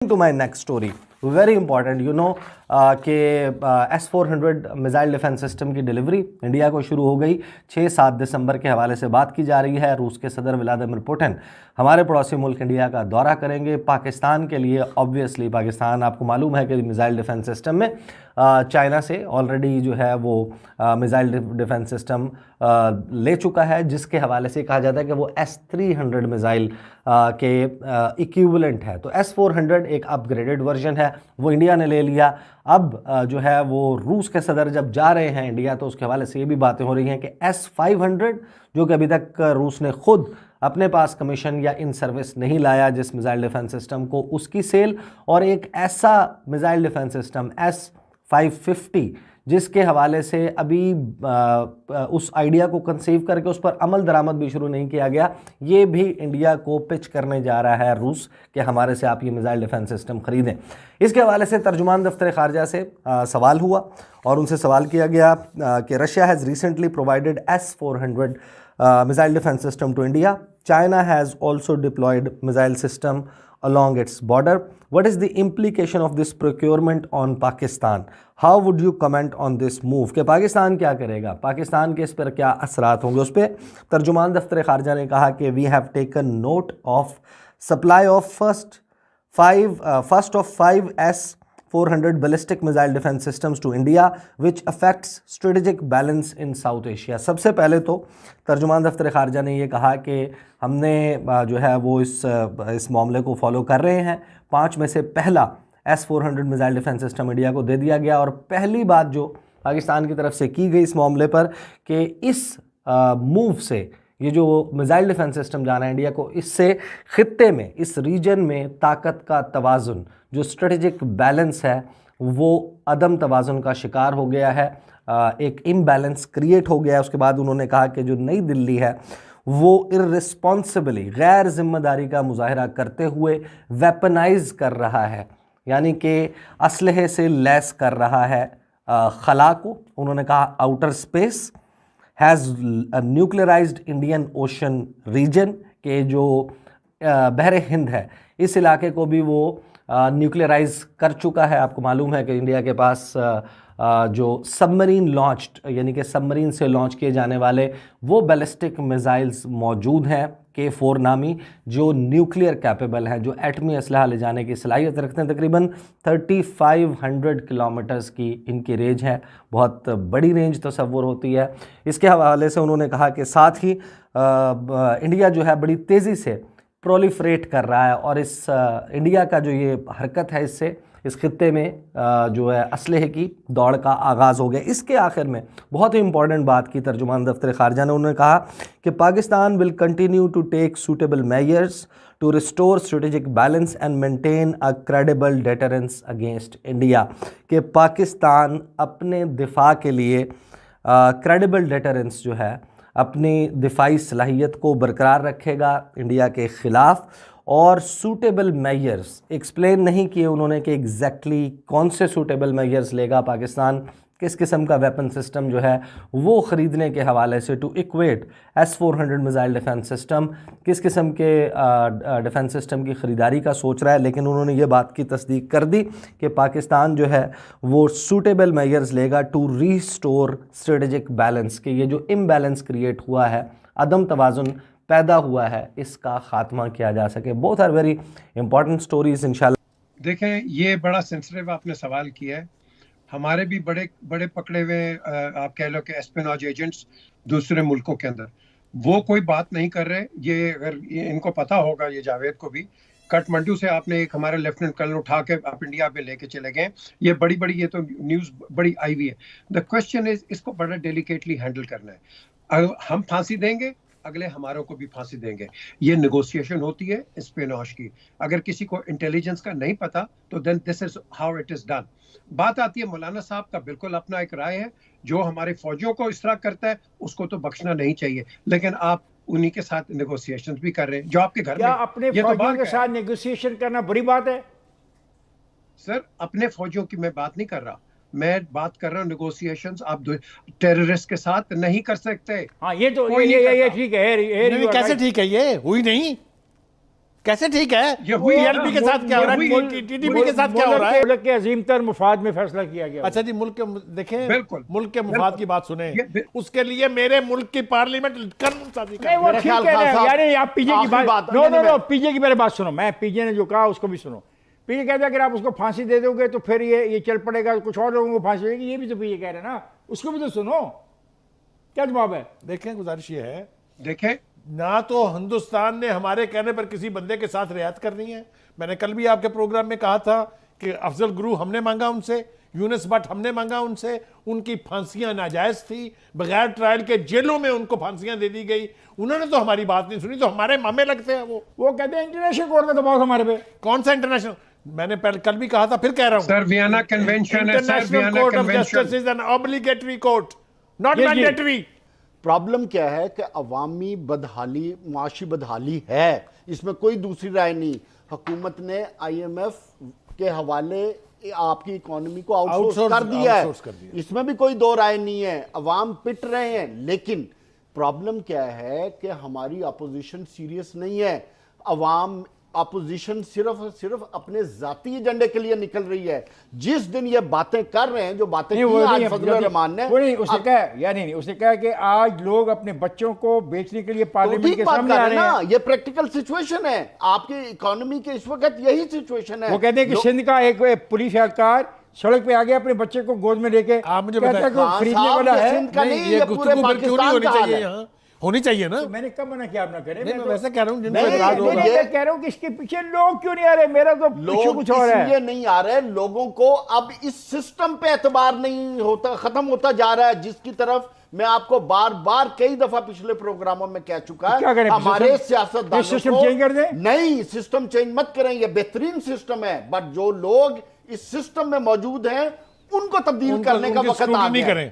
To my next story, very important, کہ S-400 missile defence system کی delivery India کو شروع ہو گئی 6-7 دسمبر کے حوالے سے بات کی جا رہی ہے. روس کے صدر ولادیمیر پوٹن ہمارے پڑوسی ملک انڈیا کا دورہ کریں گے. پاکستان کے لیے آبویسلی پاکستان آپ کو معلوم ہے کہ میزائل ڈیفنس سسٹم میں چائنا سے آلریڈی جو ہے وہ میزائل ڈیفنس سسٹم لے چکا ہے, جس کے حوالے سے کہا جاتا ہے کہ وہ S-300 میزائل کے ایکویولنٹ ہے. تو S-400 ایک اپ گریڈڈ ورژن ہے, وہ انڈیا نے لے لیا. اب جو ہے وہ روس کے صدر جب جا رہے ہیں انڈیا تو اس کے حوالے سے یہ بھی باتیں ہو رہی ہیں کہ S-500 جو کہ ابھی تک روس نے خود اپنے پاس کمیشن یا ان سروس نہیں لایا جس میزائل ڈیفنس سسٹم کو, اس کی سیل, اور ایک ایسا میزائل ڈیفنس سسٹم S-550 جس کے حوالے سے ابھی اس آئیڈیا کو کنسیو کر کے اس پر عمل درآمد بھی شروع نہیں کیا گیا. یہ بھی انڈیا کو پچ کرنے جا رہا ہے روس کہ ہمارے سے آپ یہ میزائل ڈیفنس سسٹم خریدیں. اس کے حوالے سے ترجمان دفتر خارجہ سے سوال ہوا اور ان سے سوال کیا گیا کہ Russia has recently provided S-400 missile defense system to India. China has also deployed missile system along its border. What is the implication of this procurement on Pakistan? How would you comment on this move? کہ پاکستان کیا کرے گا, پاکستان کے اس پر کیا اثرات ہوں گے. اس پہ ترجمان دفتر خارجہ نے کہا کہ we have taken note of supply of first of 5 S-400 ballistic missile defense systems to India which affects strategic balance in South Asia. سب سے پہلے تو ترجمان دفتر خارجہ نے یہ کہا کہ ہم نے جو ہے وہ اس معاملے کو فالو کر رہے ہیں. 5 میں سے پہلا S-400 missile defence system India کو دے دیا گیا, اور پہلی بات جو پاکستان کی طرف سے کی گئی اس معاملے پر کہ اس موو سے یہ جو میزائل ڈیفنس سسٹم جانا ہے انڈیا کو, اس سے خطے میں, اس ریجن میں طاقت کا توازن, جو اسٹریٹجک بیلنس ہے وہ عدم توازن کا شکار ہو گیا ہے, ایک امبیلنس کریٹ ہو گیا ہے. اس کے بعد انہوں نے کہا کہ جو نئی دلی ہے وہ ارسپانسبلی, غیر ذمہ داری کا مظاہرہ کرتے ہوئے ویپنائز کر رہا ہے, یعنی کہ اسلحے سے لیس کر رہا ہے خلا کو. انہوں نے کہا outer space has nuclearised Indian ocean region, کہ جو بحر ہند ہے اس علاقے کو بھی وہ نیوکلیئرائز کر چکا ہے. آپ کو معلوم ہے کہ انڈیا کے پاس جو سب مرین لانچڈ, یعنی کہ سب مرین سے لانچ کیے جانے والے وہ بیلسٹک میزائلز موجود ہیں K4 نامی, جو نیوکلیئر کیپیبل ہیں, جو ایٹمی اسلحہ لے جانے کی صلاحیت رکھتے ہیں. تقریباً 3500 کلومیٹرز کی ان کی رینج ہے, بہت بڑی رینج تصور ہوتی ہے. اس کے حوالے سے انہوں نے کہا کہ ساتھ ہی انڈیا جو ہے بڑی تیزی سے پرولیفریٹ کر رہا ہے, اور اس انڈیا کا جو یہ حرکت ہے اس سے اس خطے میں جو ہے اسلحے کی دوڑ کا آغاز ہو گیا. اس کے آخر میں بہت ہی امپورٹنٹ بات کی ترجمان دفتر خارجہ نے, انہوں نے کہا کہ Pakistan will continue to take suitable measures to restore strategic balance and maintain a credible deterrence against India, کہ پاکستان اپنے دفاع کے لیے کریڈیبل ڈیٹرنس جو ہے, اپنی دفاعی صلاحیت کو برقرار رکھے گا انڈیا کے خلاف. اور سوٹیبل میجرز ایکسپلین نہیں کیے انہوں نے کہ ایگزیکٹلی کون سے سوٹیبل میجرز لے گا پاکستان, کس قسم کا ویپن سسٹم جو ہے وہ خریدنے کے حوالے سے to equate S-400 missile defence system, کس قسم کے ڈیفنس سسٹم کی خریداری کا سوچ رہا ہے. لیکن انہوں نے یہ بات کی تصدیق کر دی کہ پاکستان جو ہے وہ سوٹیبل میجرز لے گا ٹو ریسٹور اسٹریٹجک بیلنس, کہ یہ جو امبیلنس کریٹ ہوا ہے, عدم توازن پیدا ہوا ہے, اس کا خاتمہ کیا جا سکے. Both are very important stories انشاءاللہ. دیکھیں یہ بڑا سینسٹیو آپ نے سوال کیا ہے. ہمارے بھی بڑے پکڑے ہوئے آپ کہہ لو کہ اسپیناج ایجنٹس دوسرے ملکوں کے اندر, وہ کوئی بات نہیں کر رہے. یہ اگر ان کو پتا ہوگا, یہ جاوید کو بھی, کٹمنڈو سے آپ نے ایک ہمارے لیفٹنٹ کرنل اٹھا کے آپ انڈیا پہ لے کے چلے گئے. یہ بڑی یہ تو نیوز بڑی آئی ہوئی ہے. دا کوشچن از, اس کو بڑا ڈیلیکیٹلی ہینڈل کرنا ہے. ہم پھانسی دیں گے, اگلے ہماروں کو بھی پھانسی دیں گے. یہ نیگوسیشن ہوتی ہے اسپیناج کی. اگر کسی کو انٹیلیجنس کا نہیں پتا تو then this is how it is done. بات آتی ہے مولانا صاحب کا بالکل اپنا ایک رائے ہے, جو ہمارے فوجیوں کو اس طرح کرتا ہے اس کو تو بخشنا نہیں چاہیے, لیکن آپ انہی کے ساتھ نیگوسیشن بھی کر رہے ہیں جو آپ کے گھر میں. اپنے فوجیوں کے ساتھ نیگوسیشن کرنا بری بات ہے سر. اپنے فوجیوں کی میں بات نہیں کر رہا, میں بات کر رہا ہوں نیگوسیشنز آپ ٹیررسٹ کے ساتھ نہیں کر سکتے. ہاں یہ تو یہ ٹھیک ہے. کیسے ٹھیک ہے, یہ ہوئی نہیں. کیسے ٹھیک ہے؟ یہ ہوئی پی ایل پی کے ساتھ کیا ہو رہا ہے؟ ٹی ٹی پی کے ساتھ کیا ہو رہا ہے؟ ملک کے عظیم تر مفاد میں فیصلہ کیا گیا. اچھا جی، ملک کے دیکھیں، بالکل ملک کے مفاد کی بات سنیں، اس کے لیے میرے ملک کی پارلیمنٹ قانون سازی نہیں وہ کر. ٹھیک ہے یعنی آپ پی جے کی بات نو پی جے کی میرے بات سنو. میں پی جے نے جو کہا اس کو بھی سنو. پی جے کہتا ہے اگر آپ اس کو پھانسی دے دو گے تو پھر یہ چل پڑے گا، کچھ اور لوگوں کو پھانسی دے گی. یہ بھی تو پی جے کہہ رہے ہیں نا، اس کو بھی تو سنو. کیا جواب ہے؟ دیکھیں گزارش یہ ہے، دیکھیں نہ تو ہندوستان نے ہمارے کہنے پر کسی بندے کے ساتھ رعایت کرنی ہے. میں نے کل بھی آپ کے پروگرام میں کہا تھا کہ افضل گرو ہم نے مانگا ان سے، یونس بٹ ہم نے مانگا ان سے، ان کی پھانسیاں ناجائز تھی، بغیر ٹرائل کے جیلوں میں ان کو پھانسیاں دے دی گئی. انہوں نے تو ہماری بات نہیں سنی، تو ہمارے مامے لگتے ہیں. وہ کہتے ہیں انٹرنیشنل کورٹ کا دباؤ ہمارے پہ. کون سا انٹرنیشنل؟ میں نے کل بھی کہا تھا، پھر کہہ رہا ہوں، سر وینا کنونشن ہے، sir international Vienna court of convention. Justice is an obligatory court, not mandatory. Problem کیا ہے کہ عوامی بدحالی، معاشی بدحالی ہے، اس میں کوئی دوسری رائے نہیں. حکومت نے آئی ایم ایف کے حوالے آپ کی اکانومی کو آؤٹ سورس کر دیا ہے، اس میں بھی کوئی دو رائے نہیں ہے. عوام پٹ رہے ہیں، لیکن پرابلم کیا ہے کہ ہماری اپوزیشن سیریس نہیں ہے. عوام اپوزیشن صرف اپنے ذاتی ایجنڈے کے لیے نکل رہی ہے. جس دن یہ باتیں کر رہے ہیں، جو باتیں کی آج فضل الرحمان نے، اس نے کہا یعنی اس نے کہا کہ آج لوگ اپنے بچوں کو بیچنے کے لیے پارلیمنٹ کے سامنے آ رہے ہیں. یہ پریکٹیکل سچویشن ہے. آپ کی اکانومی کے اس وقت یہی سچویشن ہے. وہ کہتے ہیں کہ سندھ کا ایک پولیس اہلکار سڑک پہ آ گیا اپنے بچے کو گود میں لے کے، آپ مجھے کہتا ہے کہ خریدنے والا ہے. سندھ کا نہیں، یہ پورے گفتگو پھر کیوں نہیں پاکستان ہونی کا حال چاہیے؟ ہے. یہاں ہونی چاہیے نا. میں نے کب منع کیا آپ نہ کریں؟ میں ویسے کہہ رہا ہوں جن نہیں، کو اعتراض ہوگا. میں کہہ رہا ہوں کہ اس کے پیچھے لوگ کیوں نہیں آ رہے؟ میرا تو پیچھے کچھ اور لوگ ہے. اس لیے نہیں آ رہے، لوگوں کو اب اس سسٹم پہ اعتبار نہیں ہوتا، ختم ہوتا جا رہا ہے، جس کی طرف میں آپ کو بار بار کئی دفعہ پچھلے پروگراموں میں کہہ چکا کیا ہے. کریں؟ ہمارے سیاستدانوں سسٹم چینج کر دیں؟ نہیں، سسٹم چینج مت کریں، یہ بہترین سسٹم ہے، بٹ جو لوگ اس سسٹم میں موجود ہیں ان کو تبدیل کرنے کا وقت آ گیا ہے.